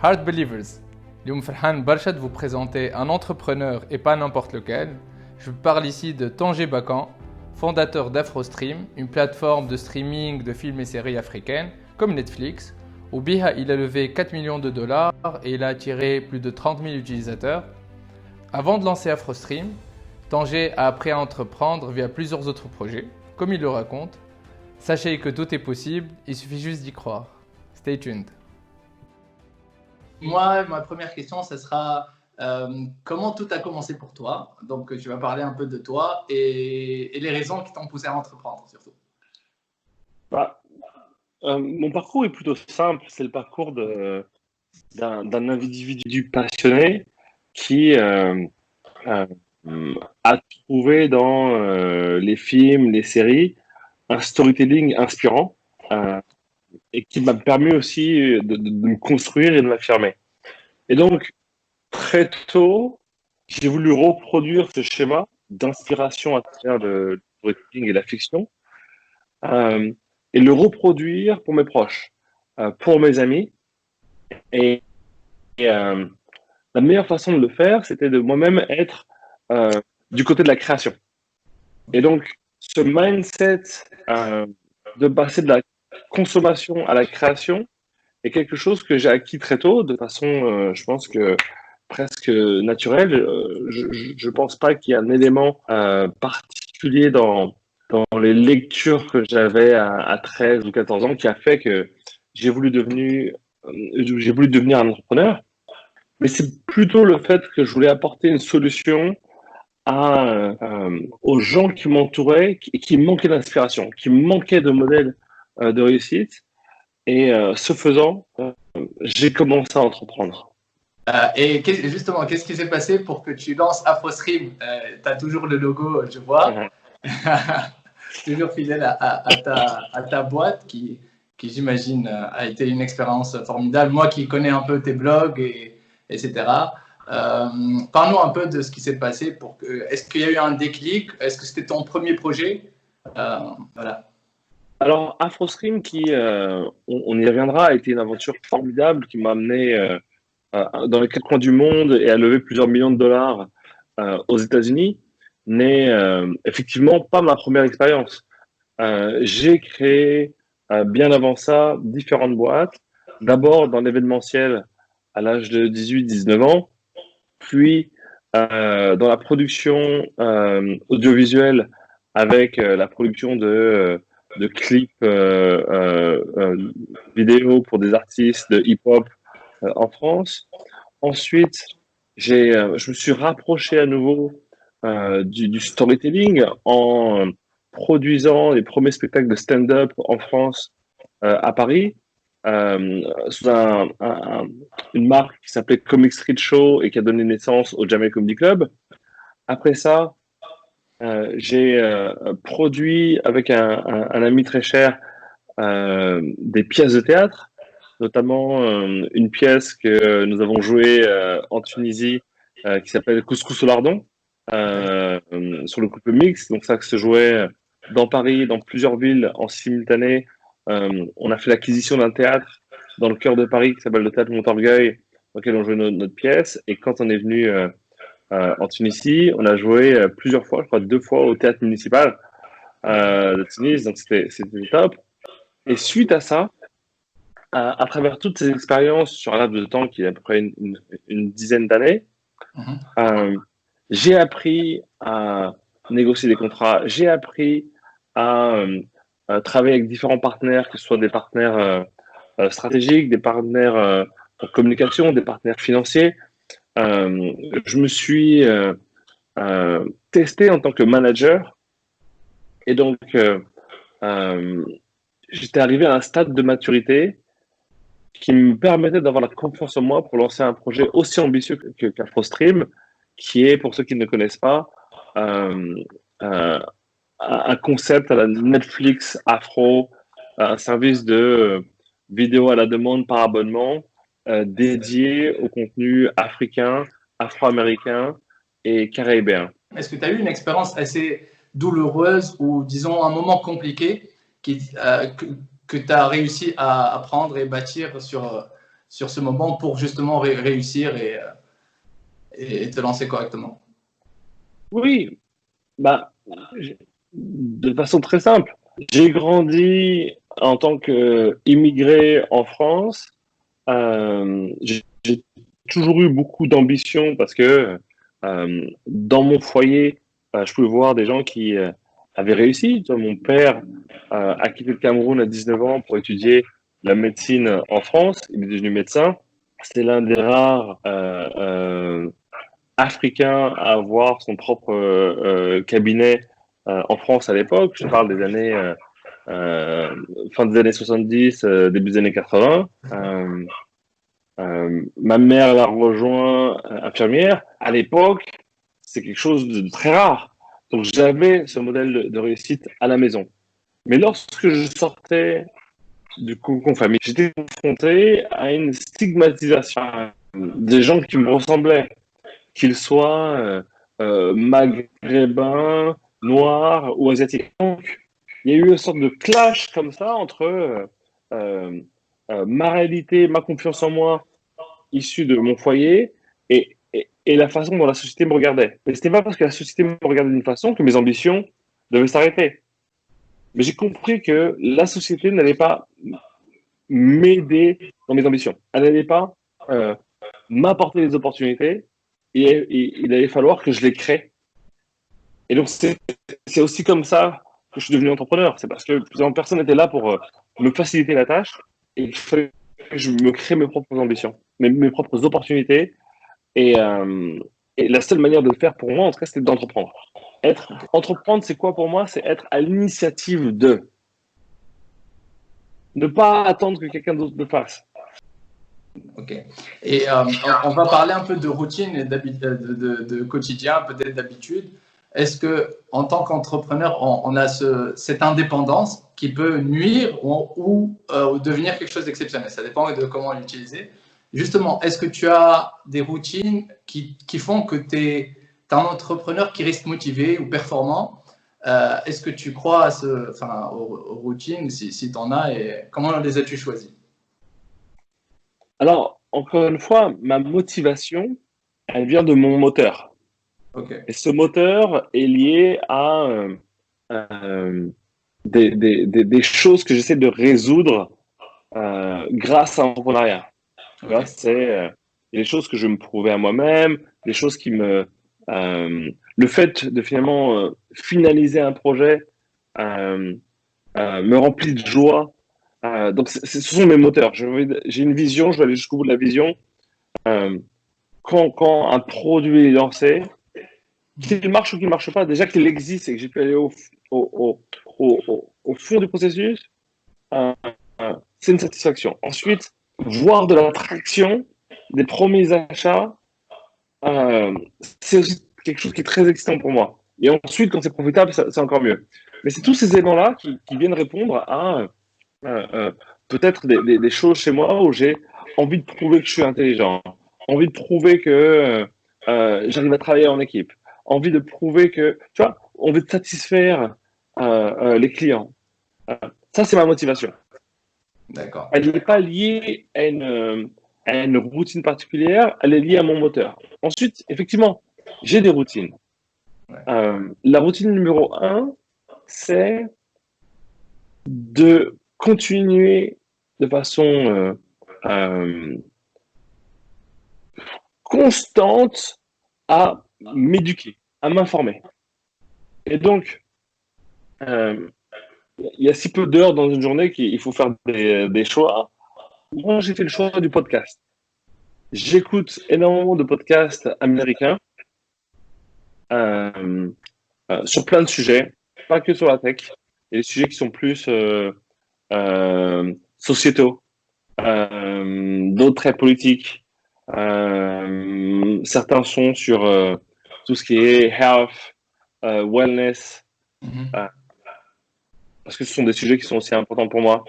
Hard Believers. اليوم فرحان برشا de vous présenter un entrepreneur et pas n'importe lequel. Je parle ici de Tanguy Bakan, fondateur d'AfroStream, une plateforme de streaming de films et séries africaines comme Netflix. Au BIHA, il a levé 4 millions de dollars et il a attiré plus de 30 000 utilisateurs. Avant de lancer AfroStream, Tanguy a appris à entreprendre via plusieurs autres projets, comme il le raconte. Sachez que tout est possible, il suffit juste d'y croire. Stay tuned. Moi, ma première question, ce sera comment tout a commencé pour toi? Donc, tu vas parler un peu de toi et les raisons qui t'ont poussé à entreprendre, surtout. Bah, mon parcours est plutôt simple. C'est le parcours d'un individu passionné qui euh, a trouvé dans les films, les séries, un storytelling inspirant et qui m'a permis aussi de me construire et de m'affirmer. Et donc, très tôt, j'ai voulu reproduire ce schéma d'inspiration à travers le storytelling et la fiction euh, et le reproduire pour mes proches, pour mes amis. Et, et la meilleure façon de le faire, c'était de moi-même être euh, du côté de la création. Et donc, ce mindset de passer de la consommation à la création est quelque chose que j'ai acquis très tôt, de façon, je pense que presque naturelle. Je ne pense pas qu'il y ait un élément particulier dans les lectures que j'avais à 13 ou 14 ans qui a fait que j'ai voulu devenir un entrepreneur. Mais c'est plutôt le fait que je voulais apporter une solution aux gens qui m'entouraient et qui manquaient d'inspiration, qui manquaient de modèles de réussite. Et ce faisant, j'ai commencé à entreprendre. Justement, qu'est-ce qui s'est passé pour que tu lances AfroStream? Tu as toujours le logo, je vois. Toujours fidèle à ta boîte qui j'imagine, a été une expérience formidable. Moi qui connais un peu tes blogs, etc. Parle-nous un peu de ce qui s'est passé. Est-ce qu'il y a eu un déclic? Est-ce que c'était ton premier projet? Voilà. Alors, AfroStream, on y reviendra, a été une aventure formidable qui m'a amené dans les quatre coins du monde et a levé plusieurs millions de dollars aux États-Unis, n'est effectivement pas ma première expérience. J'ai créé bien avant ça différentes boîtes, d'abord dans l'événementiel à l'âge de 18-19 ans, puis dans la production audiovisuelle avec la production de clips vidéo pour des artistes de hip-hop en France. Ensuite, je me suis rapproché à nouveau du storytelling en produisant les premiers spectacles de stand-up en France à Paris sous une marque qui s'appelait Comic Street Show et qui a donné naissance au Jamel Comedy Club. Après ça, j'ai produit avec un ami très cher des pièces de théâtre, notamment une pièce que nous avons jouée en Tunisie qui s'appelle Couscous au lardon sur le couple mixte. Donc ça se jouait dans Paris, dans plusieurs villes en simultané. On a fait l'acquisition d'un théâtre dans le cœur de Paris qui s'appelle le Théâtre Montorgueil, dans lequel on jouait notre pièce. Et quand on est venu en Tunisie, on a joué plusieurs fois, je crois 2 fois au théâtre municipal de Tunis. Donc c'était top. Et suite à ça, à travers toutes ces expériences sur un laps de temps qui est à peu près une dizaine d'années, j'ai appris à négocier des contrats, j'ai appris à travailler avec différents partenaires, que ce soit des partenaires stratégiques, des partenaires en communication, des partenaires financiers. Je me suis testé en tant que manager et donc j'étais arrivé à un stade de maturité qui me permettait d'avoir la confiance en moi pour lancer un projet aussi ambitieux qu'AfroStream, qui est, pour ceux qui ne connaissent pas, un concept à la Netflix Afro, un service de vidéo à la demande par abonnement dédié au contenu africain, afro-américain et caribéen. Est-ce que tu as eu une expérience assez douloureuse ou, disons, un moment compliqué que tu as réussi à prendre et bâtir sur ce moment pour justement réussir et te lancer correctement? Oui, bah, de façon très simple. J'ai grandi en tant qu'immigré en France. J'ai toujours eu beaucoup d'ambition parce que dans mon foyer, je pouvais voir des gens qui avaient réussi. Tu vois, mon père a quitté le Cameroun à 19 ans pour étudier la médecine en France. Il est devenu médecin. C'était l'un des rares Africains à avoir son propre cabinet en France à l'époque. Je parle des années euh, fin des années 70, début des années 80. Ma mère l'a rejoint infirmière. À l'époque, c'est quelque chose de très rare. Donc j'avais ce modèle de réussite à la maison. Mais lorsque je sortais du cocon famille, j'étais confronté à une stigmatisation des gens qui me ressemblaient, qu'ils soient maghrébins, noirs ou asiatiques. Donc, il y a eu une sorte de clash comme ça entre ma réalité, ma confiance en moi, issue de mon foyer, et la façon dont la société me regardait. Mais c'était pas parce que la société me regardait d'une façon que mes ambitions devaient s'arrêter. Mais j'ai compris que la société n'allait pas m'aider dans mes ambitions. Elle n'allait pas m'apporter des opportunités, et il allait falloir que je les crée. Et donc, c'est aussi comme ça que je suis devenu entrepreneur. C'est parce que plusieurs personnes étaient là pour me faciliter la tâche, et il fallait que je me crée mes propres ambitions, mes propres opportunités. Et la seule manière de le faire pour moi, en tout cas, c'était d'entreprendre. Entreprendre, c'est quoi pour moi? C'est être à l'initiative de. Ne pas attendre que quelqu'un d'autre le fasse. Ok. Et on va parler un peu de routine et de quotidien, peut-être d'habitude. Est-ce que, en tant qu'entrepreneur, on a cette indépendance qui peut nuire ou devenir quelque chose d'exceptionnel? Ça dépend de comment l'utiliser. Justement, est-ce que tu as des routines qui font que tu es un entrepreneur qui reste motivé ou performant? Est-ce que tu crois aux routines, si tu en as, et comment les as-tu choisies? Alors, encore une fois, ma motivation, elle vient de mon moteur. Ok. Et ce moteur est lié à des choses que j'essaie de résoudre grâce à l'entrepreneuriat. Okay. C'est les choses que je me prouvais à moi-même, les choses qui me... le fait de finalement finaliser un projet me remplit de joie. Donc, ce sont mes moteurs. J'ai une vision, je vais aller jusqu'au bout de la vision. Euh, quand un produit est lancé, qu'il marche ou qu'il ne marche pas, déjà qu'il existe et que j'ai pu aller au fond du processus, euh, c'est une satisfaction. Ensuite, voir de l'attraction, des premiers achats, c'est aussi quelque chose qui est très excitant pour moi. Et ensuite, quand c'est profitable, c'est encore mieux. Mais c'est tous ces éléments-là qui viennent répondre à peut-être des choses chez moi où j'ai envie de prouver que je suis intelligent, envie de prouver que j'arrive à travailler en équipe, envie de prouver que, tu vois, envie de satisfaire les clients. Ça, c'est ma motivation. D'accord. Elle n'est pas liée à une routine particulière, elle est liée à mon moteur. Ensuite, effectivement, j'ai des routines. La routine numéro 1, c'est de continuer de façon constante à m'éduquer, à m'informer. Et donc, il y a si peu d'heures dans une journée qu'il faut faire des choix. Moi, j'ai fait le choix du podcast. J'écoute énormément de podcasts américains sur plein de sujets, pas que sur la tech. Il y a des sujets qui sont plus sociétaux, d'autres très politiques. Certains sont sur tout ce qui est health, wellness, parce que ce sont des sujets qui sont aussi importants pour moi.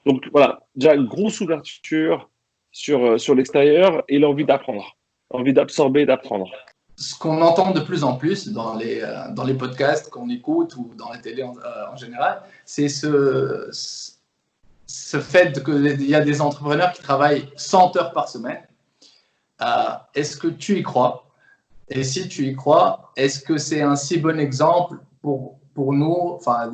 Donc voilà, déjà une grosse ouverture sur l'extérieur et l'envie d'apprendre, l'envie d'absorber et d'apprendre. Ce qu'on entend de plus en plus dans les podcasts qu'on écoute ou dans la télé en général, c'est ce fait qu'il y a des entrepreneurs qui travaillent 100 heures par semaine, est-ce que tu y crois? Et si tu y crois, est-ce que c'est un si bon exemple pour nous? Enfin,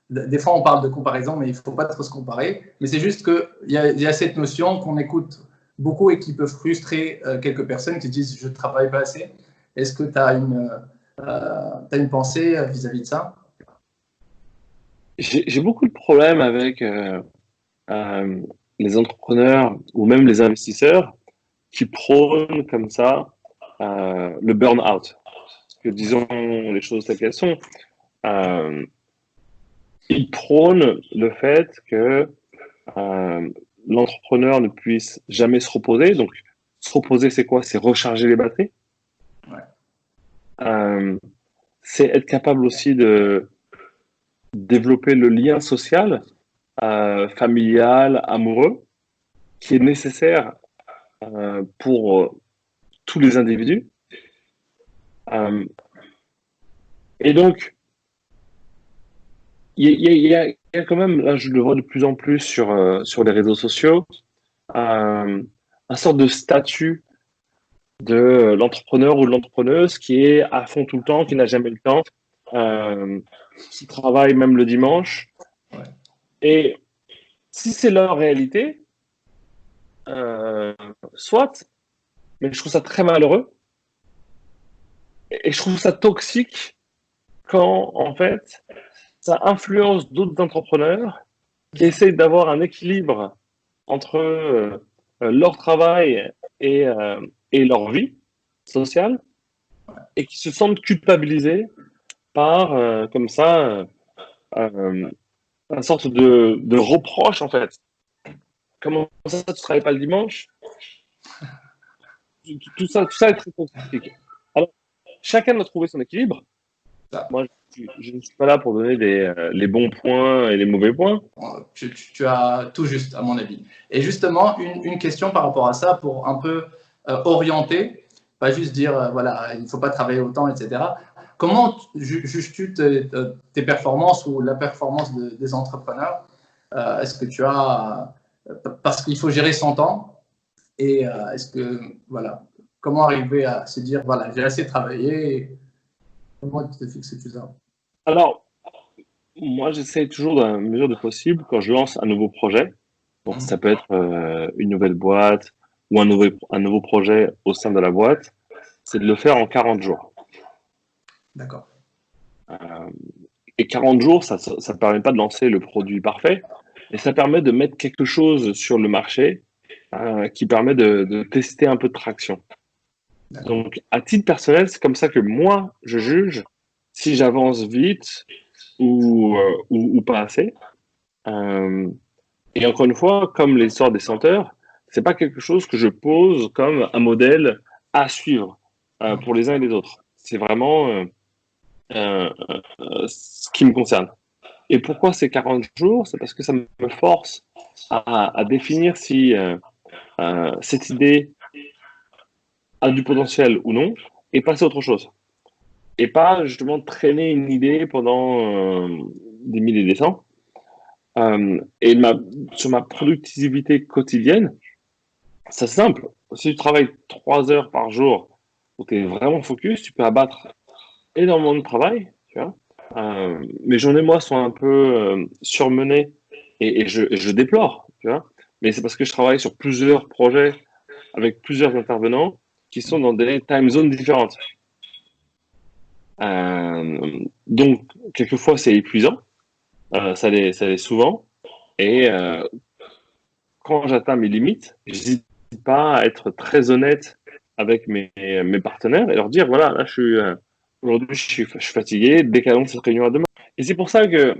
des fois, on parle de comparaison, mais il ne faut pas trop se comparer. Mais c'est juste qu'il y a cette notion qu'on écoute beaucoup et qui peut frustrer quelques personnes qui disent « je ne travaille pas assez ». Est-ce que tu as une pensée vis-à-vis de ça? J'ai beaucoup de problèmes avec les entrepreneurs ou même les investisseurs qui prônent comme ça le burn-out. Parce que disons les choses telles qu'elles sont. Ils prônent le fait que l'entrepreneur ne puisse jamais se reposer. Donc, se reposer, c'est quoi? C'est recharger les batteries. Ouais. C'est être capable aussi de développer le lien social, familial, amoureux, qui est nécessaire pour tous les individus. Et donc, il y a quand même, là je le vois de plus en plus sur les réseaux sociaux, un sorte de statut de l'entrepreneur ou de l'entrepreneuse qui est à fond tout le temps, qui n'a jamais le temps, qui travaille même le dimanche. Ouais. Et si c'est leur réalité, soit, mais je trouve ça très malheureux et je trouve ça toxique quand, en fait, ça influence d'autres entrepreneurs qui essayent d'avoir un équilibre entre leur travail et leur vie sociale et qui se sentent culpabilisés par, comme ça, une sorte de reproche, en fait. Comment ça, tu travailles pas le dimanche? Tout ça est très toxique. Alors, chacun doit trouver son équilibre. Moi, je ne suis pas là pour donner les bons points et les mauvais points. Tu as tout juste, à mon avis. Et justement, une question par rapport à ça, pour un peu orienter, pas juste dire, voilà, il ne faut pas travailler autant, etc. Comment juges-tu tes performances ou la performance des entrepreneurs? Est-ce que tu as... parce qu'il faut gérer son temps. Et est-ce que, voilà, comment arriver à se dire, voilà, j'ai assez travaillé, comment tu te fixes tout ça? Alors, moi, j'essaie toujours, dans la mesure du possible, quand je lance un nouveau projet, donc ça peut être une nouvelle boîte ou un nouveau projet au sein de la boîte, c'est de le faire en 40 jours. D'accord. Et 40 jours, ça ne permet pas de lancer le produit parfait, mais ça permet de mettre quelque chose sur le marché qui permet de tester un peu de traction. Donc, à titre personnel, c'est comme ça que moi, je juge si j'avance vite ou pas assez. Et encore une fois, comme l'histoire des senteurs, c'est pas quelque chose que je pose comme un modèle à suivre pour les uns et les autres. C'est vraiment ce qui me concerne. Et pourquoi ces 40 jours? C'est parce que ça me force à définir si cette idée a du potentiel ou non et passer à autre chose. Et pas justement traîner une idée pendant des milliers et des cents. Et sur ma productivité quotidienne, c'est simple. Si tu travailles 3 heures par jour où tu es vraiment focus, tu peux abattre énormément de travail. Tu vois. Mes journées, moi, sont un peu surmenées et je déplore. Tu vois. Mais c'est parce que je travaille sur plusieurs projets avec plusieurs intervenants qui sont dans des time zones différentes. Donc, quelquefois, c'est épuisant. Ça l'est souvent. Et quand j'atteins mes limites, je n'hésite pas à être très honnête avec mes partenaires et leur dire, voilà, là, aujourd'hui, je suis fatigué, décalons cette réunion à demain. Et c'est pour ça que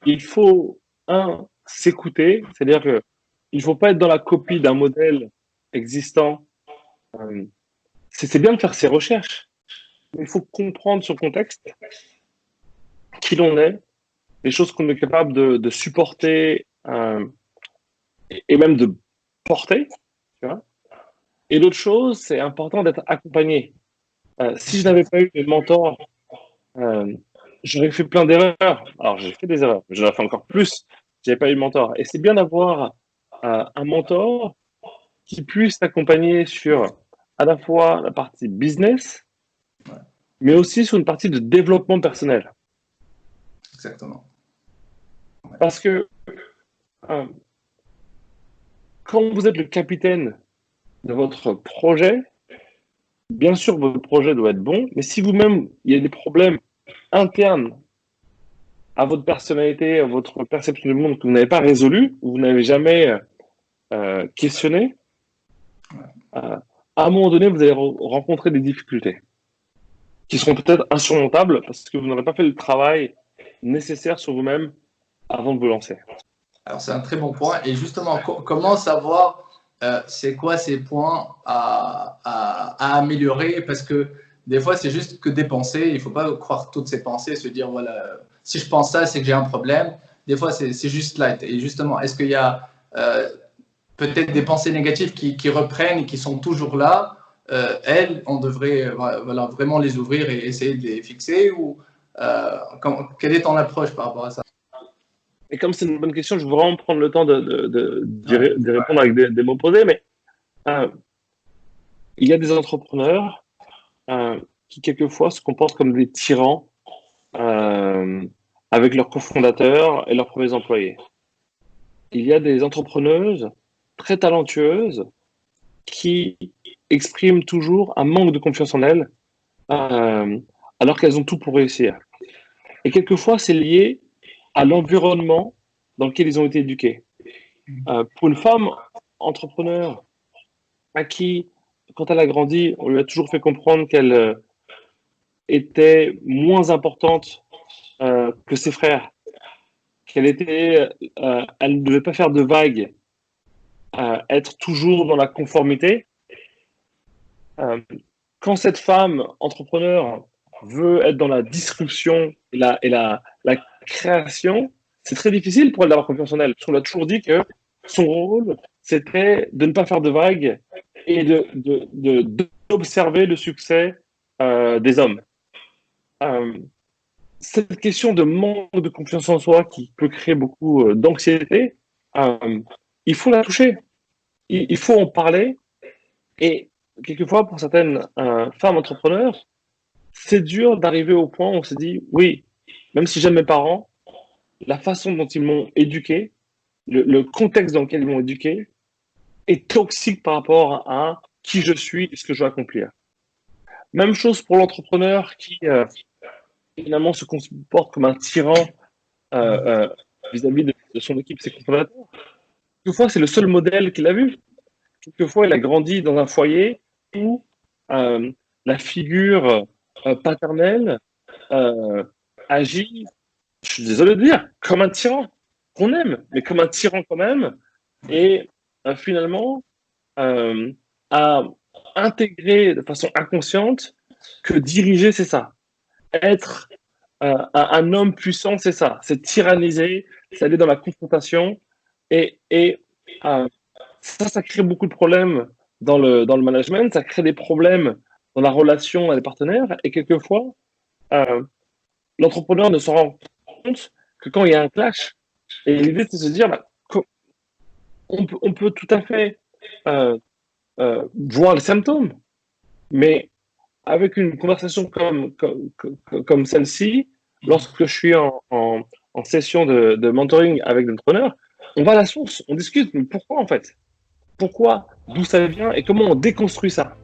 il faut, s'écouter, c'est-à-dire que il faut pas être dans la copie d'un modèle existant. C'est bien de faire ses recherches, mais il faut comprendre son contexte, qui l'on est, les choses qu'on est capable de supporter et même de porter. Tu vois. Et l'autre chose, c'est important d'être accompagné. Si je n'avais pas eu de mentor, j'aurais fait plein d'erreurs. Alors, j'ai fait des erreurs, mais j'en ai fait encore plus j'avais pas eu de mentor. Et c'est bien d'avoir un mentor qui puisse t'accompagner sur à la fois la partie business, mais aussi sur une partie de développement personnel. Exactement. Parce que quand vous êtes le capitaine de votre projet, bien sûr, votre projet doit être bon, mais si vous-même, il y a des problèmes internes à votre personnalité, à votre perception du monde que vous n'avez pas résolu, ou vous n'avez jamais questionné, à un moment donné, vous allez rencontrer des difficultés qui seront peut-être insurmontables parce que vous n'aurez pas fait le travail nécessaire sur vous-même avant de vous lancer. Alors, c'est un très bon point. Et justement, comment savoir c'est quoi ces points à améliorer? Parce que des fois, c'est juste que des pensées. Il ne faut pas croire toutes ces pensées, se dire, voilà, si je pense ça, c'est que j'ai un problème. Des fois, c'est juste light. Et justement, est-ce qu'il y a peut-être des pensées négatives qui reprennent et qui sont toujours là? Elles, on devrait voilà, vraiment les ouvrir et essayer de les fixer? Ou quelle est ton approche par rapport à ça? Et comme c'est une bonne question, je veux vraiment prendre le temps d'y répondre avec des mots posés, mais il y a des entrepreneurs qui quelquefois se comportent comme des tyrans avec leurs cofondateurs et leurs premiers employés. Il y a des entrepreneuses très talentueuses qui expriment toujours un manque de confiance en elles alors qu'elles ont tout pour réussir. Et quelquefois, c'est lié à l'environnement dans lequel ils ont été éduqués. Pour une femme entrepreneur à qui, quand elle a grandi, on lui a toujours fait comprendre qu'elle était moins importante que ses frères, qu'elle elle ne devait pas faire de vagues, être toujours dans la conformité. Quand cette femme entrepreneur veut être dans la disruption et la création, c'est très difficile pour elle d'avoir confiance en elle. Parce qu'on lui a toujours dit que son rôle, c'était de ne pas faire de vagues et d'observer le succès des hommes. Cette question de manque de confiance en soi qui peut créer beaucoup d'anxiété, il faut la toucher. Il faut en parler. Et quelquefois, pour certaines femmes entrepreneurs, c'est dur d'arriver au point où on se dit, oui, même si j'aime mes parents, la façon dont ils m'ont éduqué, le contexte dans lequel ils m'ont éduqué, est toxique par rapport à qui je suis et ce que je dois accomplir. Même chose pour l'entrepreneur qui finalement se comporte comme un tyran vis-à-vis de son équipe, ses cofondateurs. Quelquefois, c'est le seul modèle qu'il a vu. Quelquefois, il a grandi dans un foyer où la figure paternelle agit, je suis désolé de dire, comme un tyran qu'on aime, mais comme un tyran quand même, et finalement a intégré de façon inconsciente que diriger, c'est ça. Être un homme puissant, c'est ça. C'est tyranniser, c'est aller dans la confrontation, et ça crée beaucoup de problèmes dans le management, ça crée des problèmes dans la relation à des partenaires, et quelquefois, l'entrepreneur ne se rend compte que quand il y a un clash, et l'idée c'est de se dire, on peut tout à fait voir les symptômes, mais avec une conversation comme celle-ci, lorsque je suis en session de mentoring avec l'entrepreneur, on va à la source, on discute, mais pourquoi en fait? Pourquoi? D'où ça vient? Et comment on déconstruit ça?